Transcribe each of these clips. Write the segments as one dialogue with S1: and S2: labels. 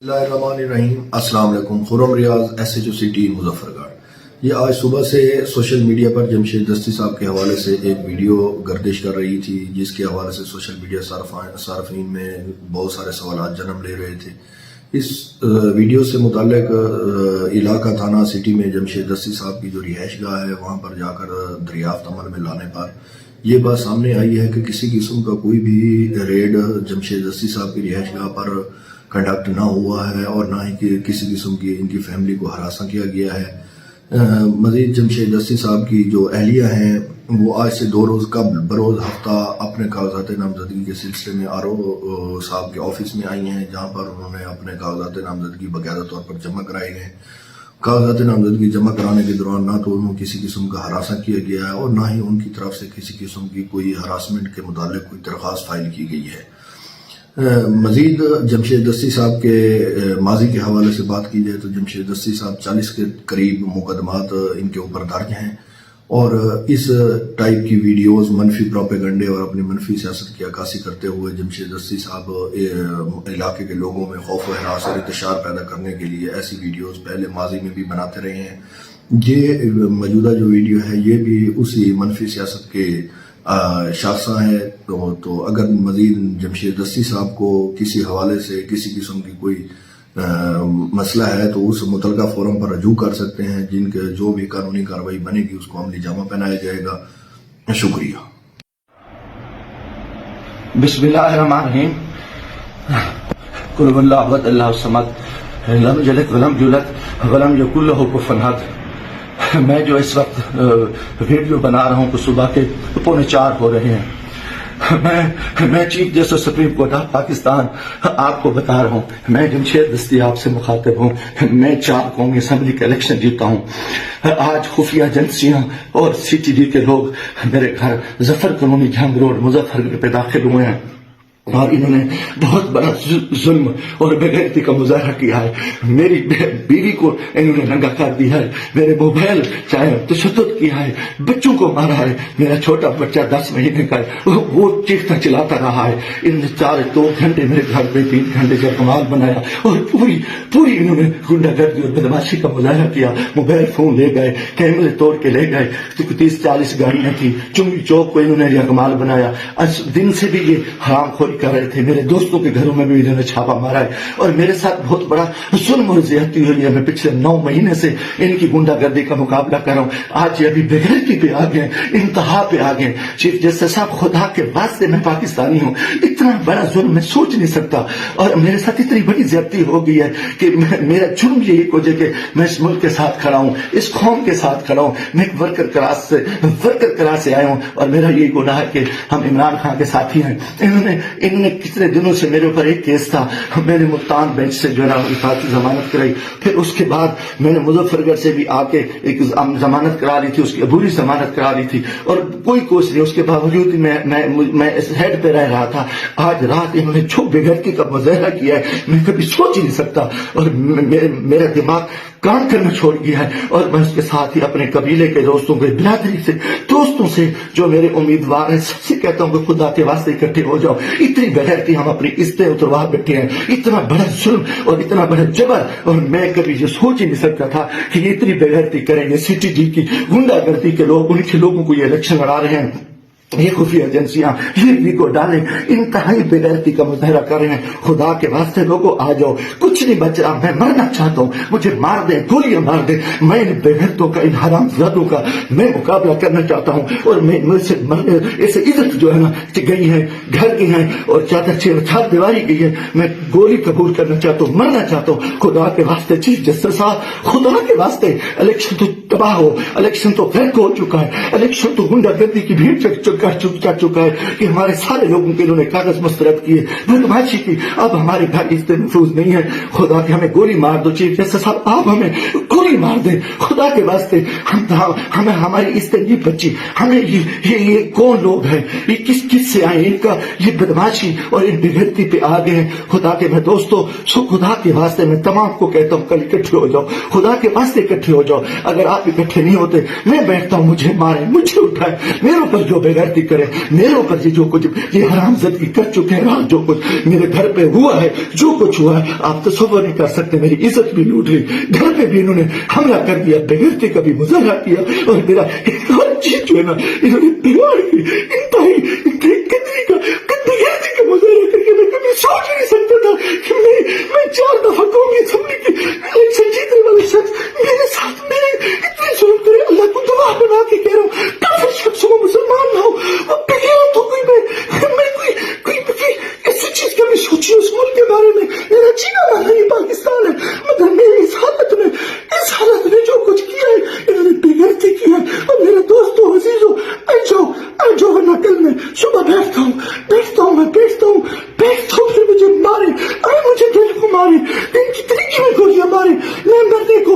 S1: Bismillahirrahmanirrahim। अस्सलाम वालेकुम। खुर्रम रियाज SHO city Muzaffargarh. ये आज सुबह से सोशल मीडिया पर जमशेद दस्ती साहब के हवाले से एक वीडियो गर्दिश कर रही थी, जिसके हवाले से सोशल मीडिया सार्फिन में बहुत सारे सवाल जन्म ले रहे थे। इस वीडियो से मुताल्लिक इलाका थाना सिटी में जमशेद दस्ती साहब की जो रिहाइश गाह है, वहाँ पर जाकर दरियाफ्त अमल में लाने पर ये बात सामने आई है कि किसी किस्म का कोई भी रेड जमशेद दस्ती साहब की रिहाइश गाह पर कंडक्ट ना हुआ है और ना ही कि किसी किस्म की इनकी फैमिली को हरासा किया गया है। मजीद जमशेद दस्ती साहब की जो अहलिया हैं वो आज से 2 रोज़ कबल बरोज़ हफ्ता अपने कागजात नामजदगी के सिलसिले में RO साहब के ऑफिस में आई हैं, जहाँ पर उन्होंने अपने कागजात नामजदगी बाकायदा तौर पर जमा कराए गए। कागजात नामजदगी जमा कराने के दौरान ना तो उन्होंने किसी किस्म का हरासा किया गया है और ना ही उनकी तरफ से किसी किस्म की कोई हरासमेंट के मुतालिक कोई दरख्वास्त फाइल की गई है। मजीद जमशेद दस्ती साहब के माजी के हवाले से बात की जाए तो जमशेद दस्ती साहब 40 के करीब मुकदमात इनके ऊपर दर्ज हैं और इस टाइप की वीडियोस मनफी प्रोपेगंडे और अपनी मनफी सियासत की अक्कासी करते हुए जमशेद दस्ती साहब इलाके के लोगों में खौफ व हरास और इंतशार पैदा करने के लिए ऐसी वीडियोस पहले माजी में भी बनाते रहे हैं। ये मौजूदा जो वीडियो है ये भी उसी मनफी सियासत के शाखसा है। तो अगर मजीद जमशेद दस्ती साहब को किसी हवाले से किसी किस्म की कोई मसला है तो उस मुतलका फोरम पर रजू कर सकते हैं, जिनके जो भी कानूनी कार्रवाई बनेगी उसको अमली जामा पहनाया जाएगा। शुक्रिया।
S2: बिस्मिल्लाहिर्रहमानिर्रहीम। कुल हुवल्लाहु अहद अल्लाहु समद लम यलिद वलम यूलद वलम यकुल लहू कुफुवन अहद। मैं जो इस वक्त वीडियो बना रहा हूँ तो सुबह के 3:45 हो रहे हैं। मैं chief justice supreme court of Pakistan आपको बता रहा हूँ, मैं जमशेद दस्ती आपसे मुखातिब हूँ। मैं 4 कौमी असम्बली का इलेक्शन जीता हूँ। आज खुफिया एजेंसियां और CTD के लोग मेरे घर जफर कॉलोनी जंग रोड मुजफ्फरगढ़ पे दाखिल हुए हैं और इन्होंने बहुत बड़ा जुल्म और बेगैरती का मुजाहरा किया है। मेरी बीवी को इन्होंने नंगा कर दिया है, मेरे मोबाइल चाहे तशद्दुद किया है, बच्चों को मारा है। मेरा छोटा बच्चा 10 महीने का है, वो चीखता चिल्लाता रहा है। इन्होंने 2 घंटे मेरे घर पे 3 घंटे का कमाल बनाया और पूरी इन्होंने गुंडागर्दी और बदमाशी का मुजाहरा किया। मोबाइल फोन ले गए, कैमरे तोड़ के ले गए, 30-40 गाड़ियां थी। चुंगी चौक को इन्होंने कमाल बनाया। आज दिन से भी ये हरामखोरी कर रहे थे। मेरे दोस्तों के घरों में भी इन्होंने छापा मारा है और मेरे साथ बहुत बड़ा जुल्म और ज्यादती हुई है। मैं पिछले 9 महीने से इनकी गुंडागर्दी का मुकाबला कर रहा हूँ। आज ये अभी बेगैरती पे आ गए, इंतहा पे आ गए। चीफ जस्टिस साहब, खुदा के वास्ते मैं पाकिस्तानी हूँ, इतना बड़ा जुल्म मैं सोच नहीं सकता और मेरे साथ इतनी बड़ी ज्यादती हो गई है कि मेरा जुर्म यही को कि मैं इस मुल्क के साथ खड़ा हूँ, इस कौम के साथ खड़ा हूँ। मैं एक वर्कर क्लास से आया हूँ और मेरा यही गुनाह है कि हम इमरान खान के साथी हैं। इन्होंने कितने दिनों से मेरे ऊपर एक केस था, मैंने मुल्तान बेंच से जो है ना जमानत कराई। फिर उसके बाद मैंने मुजफ्फरगढ़ से भी आके एक जमानत करा ली थी, उसकी अबूरी जमानत करा ली थी और कोई कोशिश नहीं। उसके बावजूद मैं इस हेड पे रह रहा था। आज रात इन्होंने जो बेगैरती का मुजाहरा किया है मैं कभी सोच ही नहीं सकता और मेरा दिमाग काम करना छोड़ गया है। और मैं उसके साथ ही अपने कबीले के दोस्तों के बिरादरी से दोस्तों से जो मेरे उम्मीदवार हैं सबसे कहता हूँ कि खुदा के वास्ते इकट्ठे हो जाओ। इतनी बेगैरती हम अपनी इज्जतें उतरवा बैठे हैं, इतना बड़ा जुल्म और इतना बड़ा जबर, और मैं कभी ये सोच ही नहीं सकता था कि ये इतनी बेगैरती करेंगे। CTD की गुंडागर्दी के लोग, उनके लोगों को ये इलेक्शन लड़ा रहे हैं। ये खुफिया एजेंसियां ये को डाले इंतहाई बेगैरती का मुजाहरा कर रहे हैं। खुदा के वास्ते लोगों आ जाओ, कुछ नहीं बच रहा, मैं मरना चाहता हूँ, मुझे मार दे, गोलियां मार दे। मैं इन बेगैरतों का, इन हरामजादों का मैं मुकाबला करना चाहता हूँ और मैं मुझसे ऐसे इज्जत जो है ना गई है, घर की है और चार दीवारी गई है। मैं गोली कबूल करना चाहता हूँ, मरना चाहता हूँ। खुदा के वास्ते चीफ जस्टिस साहब, खुदा के वास्ते इलेक्शन तो तबाह हो, इलेक्शन तो गर्क हो चुका है, इलेक्शन तो गुंडागर्दी की भीड़ कर चुका है कि हमारे सारे लोगों के इन्होंने कागज मुस्तरद किए, बदमाशी की। अब हमारे घर इज्जत महफूज नहीं है। खुदा के हमें गोली मार दो चीफ जस्टिस साहब, आप हमें गोली गोली मार दे खुदा के वास्ते। हमें हमारी इस तरह बच्ची, हमें ये कौन लोग हैं, ये किस से आए, इनका ये बदमाशी और इन बिगड़ती पे आ गए हैं। खुदा के मैं दोस्तों सो खुदा के वास्ते मैं तमाम को कहता हूँ कल इकट्ठे हो जाओ, खुदा के वास्ते इकट्ठे हो जाओ। अगर आप इकट्ठे नहीं होते मैं बैठता हूँ, मुझे मारे, मुझे उठाए, मेरे ऊपर जो बेगैरती करे, मेरे ऊपर जो कुछ ये हरामजदगी कर चुके हैं, रात जो कुछ मेरे घर पे हुआ है, जो कुछ हुआ है आप तसव्वुर नहीं कर सकते। मेरी इज्जत भी लूट ली, घर पे भी इन्होंने हमला कर दिया, बेगैरती का भी मुजाहरा किया और मेरा हर चीज जो है ना इन्होंने बिगाड़ दी। इंतहाई गंदगी का मुजाहरा करके मैं कभी सोच नहीं सकता था कि मैं 4 दफा कौमी असम्बली की इलेक्शन जीतने वाले शख्स मेरे साथ मेरे इतनी जुल्म करे। अल्लाह को दुआ बना के कह रहा हूँ काफिर शख्स हो, मुसलमान ना हो, अब गया तो कोई ऐसी चीज कभी सोची उस मुल्क के बारे में। मेरा जीना माना ये पाकिस्तान है, मगर मेरी इस हालत में जो कुछ किया है इन्होंने बेगैरती की है। और मेरे दोस्तों अजीजों आ जाओ वरना कल मैं सुबह बैठता हूँ फिर मुझे मारे, अरे मुझे दिल को मारे, इनकी तरीके में गोलियां मारे, मैं मरने को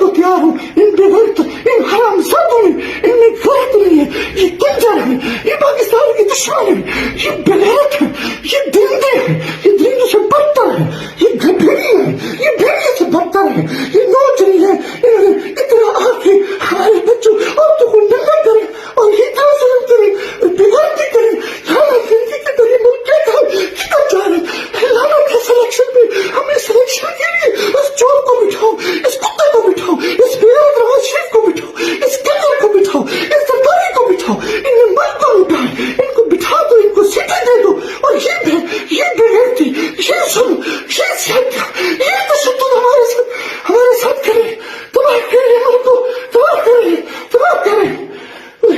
S2: तैयार हूँ। इन बेगैरत, इन हरामजादों में इनमें गैरत नहीं है, ये कंजर है, ये पाकिस्तान के दुश्मन है, ये बेगैरत है, ये दरिंदे हैं, ये दरिंदों से बदतर है, ये भेड़िए है, ये भेड़िए से बदतर है, ये